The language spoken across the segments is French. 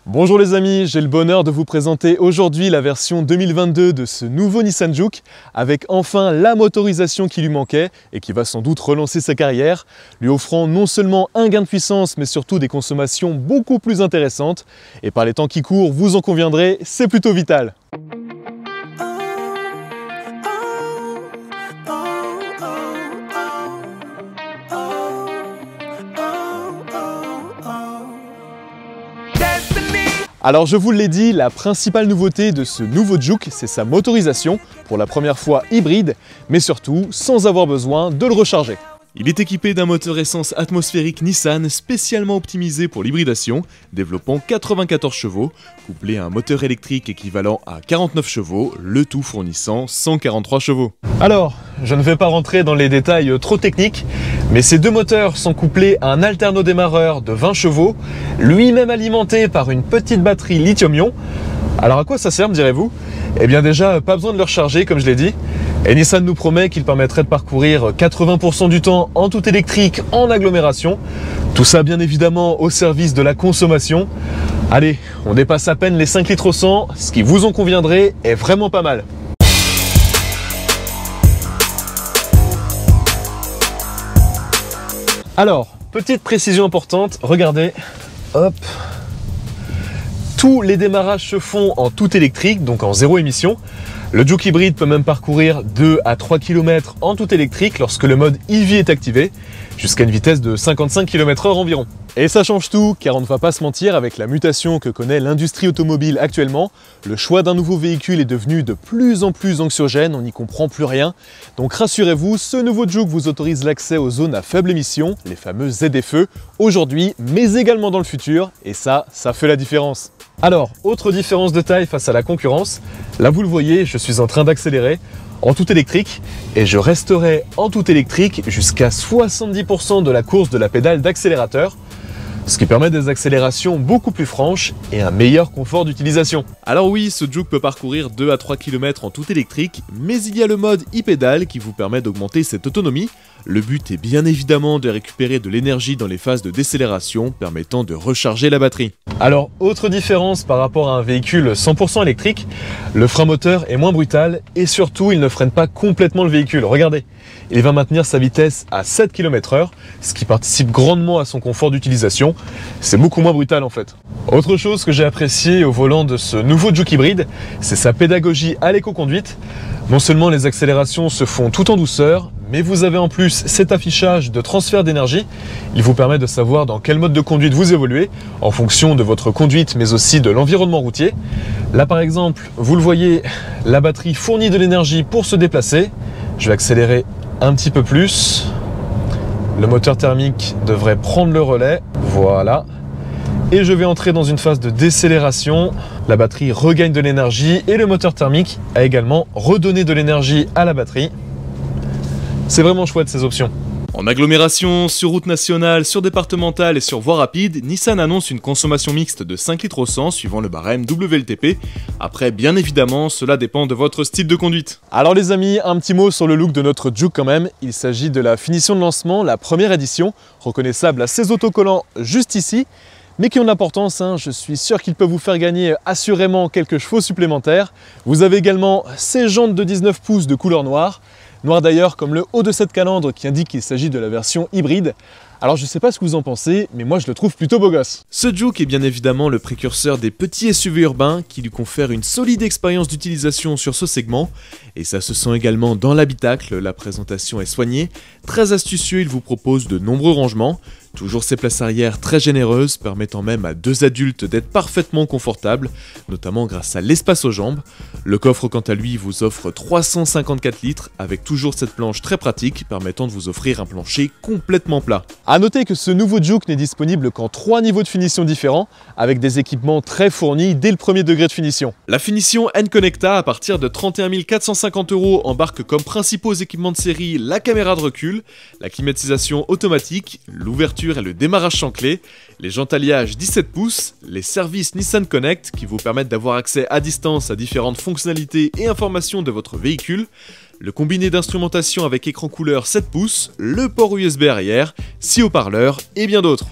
Bonjour les amis, j'ai le bonheur de vous présenter aujourd'hui la version 2022 de ce nouveau Nissan Juke avec enfin la motorisation qui lui manquait et qui va sans doute relancer sa carrière, lui offrant non seulement un gain de puissance mais surtout des consommations beaucoup plus intéressantes. Et par les temps qui courent, vous en conviendrez, c'est plutôt vital. Alors je vous l'ai dit, la principale nouveauté de ce nouveau Juke, c'est sa motorisation, pour la première fois hybride, mais surtout sans avoir besoin de le recharger. Il est équipé d'un moteur essence atmosphérique Nissan spécialement optimisé pour l'hybridation, développant 94 chevaux, couplé à un moteur électrique équivalent à 49 chevaux, le tout fournissant 143 chevaux. Alors, je ne vais pas rentrer dans les détails trop techniques, mais ces deux moteurs sont couplés à un alternodémarreur de 20 chevaux, lui-même alimenté par une petite batterie lithium-ion. Alors à quoi ça sert, me direz-vous? Eh bien déjà, pas besoin de le recharger comme je l'ai dit. Et Nissan nous promet qu'il permettrait de parcourir 80% du temps en tout électrique en agglomération. Tout ça bien évidemment au service de la consommation. Allez, on dépasse à peine les 5 litres au 100, ce qui vous en conviendrait est vraiment pas mal. Alors, petite précision importante, regardez, hop. Tous les démarrages se font en tout électrique, donc en zéro émission. Le Juke hybride peut même parcourir 2 à 3 km en tout électrique lorsque le mode EV est activé, jusqu'à une vitesse de 55 km/h environ. Et ça change tout, car on ne va pas se mentir, avec la mutation que connaît l'industrie automobile actuellement, le choix d'un nouveau véhicule est devenu de plus en plus anxiogène, on n'y comprend plus rien. Donc rassurez-vous, ce nouveau Juke vous autorise l'accès aux zones à faible émission, les fameuses ZFE, aujourd'hui, mais également dans le futur, et ça fait la différence. Alors, autre différence de taille face à la concurrence, là vous le voyez, je suis en train d'accélérer en tout électrique et je resterai en tout électrique jusqu'à 70% de la course de la pédale d'accélérateur, ce qui permet des accélérations beaucoup plus franches et un meilleur confort d'utilisation. Alors oui, ce Juke peut parcourir 2 à 3 km en tout électrique, mais il y a le mode e-pédale qui vous permet d'augmenter cette autonomie. Le but est bien évidemment de récupérer de l'énergie dans les phases de décélération, permettant de recharger la batterie. Alors, autre différence par rapport à un véhicule 100% électrique, le frein moteur est moins brutal et surtout il ne freine pas complètement le véhicule. Regardez, il va maintenir sa vitesse à 7 km/h, ce qui participe grandement à son confort d'utilisation. C'est beaucoup moins brutal en fait. Autre chose que j'ai apprécié au volant de ce nouveau Juke hybride, c'est sa pédagogie à l'éco-conduite. Non seulement les accélérations se font tout en douceur, mais vous avez en plus cet affichage de transfert d'énergie. Il vous permet de savoir dans quel mode de conduite vous évoluez, en fonction de votre conduite, mais aussi de l'environnement routier. Là par exemple, vous le voyez, la batterie fournit de l'énergie pour se déplacer. Je vais accélérer un petit peu plus. Le moteur thermique devrait prendre le relais, voilà. Et je vais entrer dans une phase de décélération. La batterie regagne de l'énergie et le moteur thermique a également redonné de l'énergie à la batterie. C'est vraiment chouette ces options. En agglomération, sur route nationale, sur départementale et sur voie rapide, Nissan annonce une consommation mixte de 5 litres au 100 suivant le barème WLTP. Après, bien évidemment, cela dépend de votre style de conduite. Alors les amis, un petit mot sur le look de notre Juke quand même. Il s'agit de la finition de lancement, la première édition, reconnaissable à ces autocollants juste ici, mais qui ont de l'importance, hein. Je suis sûr qu'il peut vous faire gagner assurément quelques chevaux supplémentaires. Vous avez également ces jantes de 19 pouces de couleur noire. Noir d'ailleurs comme le haut de cette calandre qui indique qu'il s'agit de la version hybride. Alors je sais pas ce que vous en pensez, mais moi je le trouve plutôt beau gosse. Ce Juke est bien évidemment le précurseur des petits SUV urbains qui lui confèrent une solide expérience d'utilisation sur ce segment. Et ça se sent également dans l'habitacle, la présentation est soignée. Très astucieux, il vous propose de nombreux rangements. Toujours ses places arrière très généreuses, permettant même à 2 adultes d'être parfaitement confortables, notamment grâce à l'espace aux jambes. Le coffre quant à lui vous offre 354 litres, avec toujours cette planche très pratique, permettant de vous offrir un plancher complètement plat. A noter que ce nouveau Juke n'est disponible qu'en 3 niveaux de finition différents, avec des équipements très fournis dès le premier degré de finition. La finition N-Connecta à partir de 31 450 € embarque comme principaux équipements de série la caméra de recul, la climatisation automatique, l'ouverture et le démarrage sans clé, les jantes alliage 17 pouces, les services Nissan Connect qui vous permettent d'avoir accès à distance à différentes fonctionnalités et informations de votre véhicule, le combiné d'instrumentation avec écran couleur 7 pouces, le port USB arrière, 6 haut-parleurs et bien d'autres.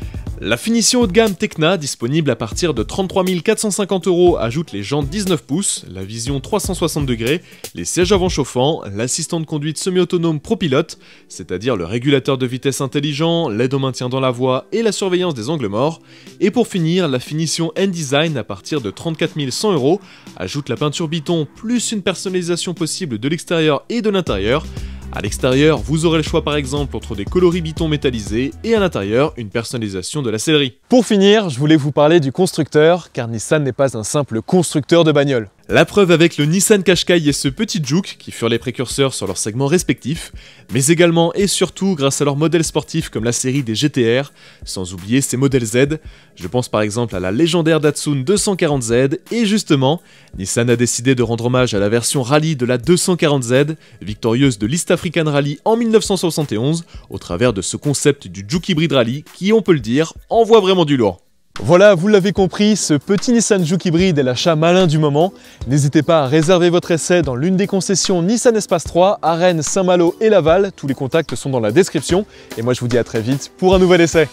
La finition haut de gamme Tecna, disponible à partir de 33 450 €, ajoute les jantes 19 pouces, la vision 360 degrés, les sièges avant chauffants, l'assistant de conduite semi-autonome ProPilot, c'est-à-dire le régulateur de vitesse intelligent, l'aide au maintien dans la voie et la surveillance des angles morts. Et pour finir, la finition N-Design à partir de 34 100 €, ajoute la peinture Biton plus une personnalisation possible de l'extérieur et de l'intérieur. À l'extérieur, vous aurez le choix par exemple entre des coloris Biton métallisés et à l'intérieur, une personnalisation de la sellerie. Pour finir, je voulais vous parler du constructeur, car Nissan n'est pas un simple constructeur de bagnoles. La preuve avec le Nissan Qashqai et ce petit Juke, qui furent les précurseurs sur leurs segments respectifs, mais également et surtout grâce à leurs modèles sportifs comme la série des GTR, sans oublier ses modèles Z. Je pense par exemple à la légendaire Datsun 240Z, et justement, Nissan a décidé de rendre hommage à la version rallye de la 240Z, victorieuse de l'East African Rally en 1971, au travers de ce concept du Juke Hybrid Rally qui, on peut le dire, envoie vraiment du lourd. Voilà, vous l'avez compris, ce petit Nissan Juke Hybrid est l'achat malin du moment. N'hésitez pas à réserver votre essai dans l'une des concessions Nissan Espace 3 à Rennes, Saint-Malo et Laval. Tous les contacts sont dans la description. Et moi je vous dis à très vite pour un nouvel essai.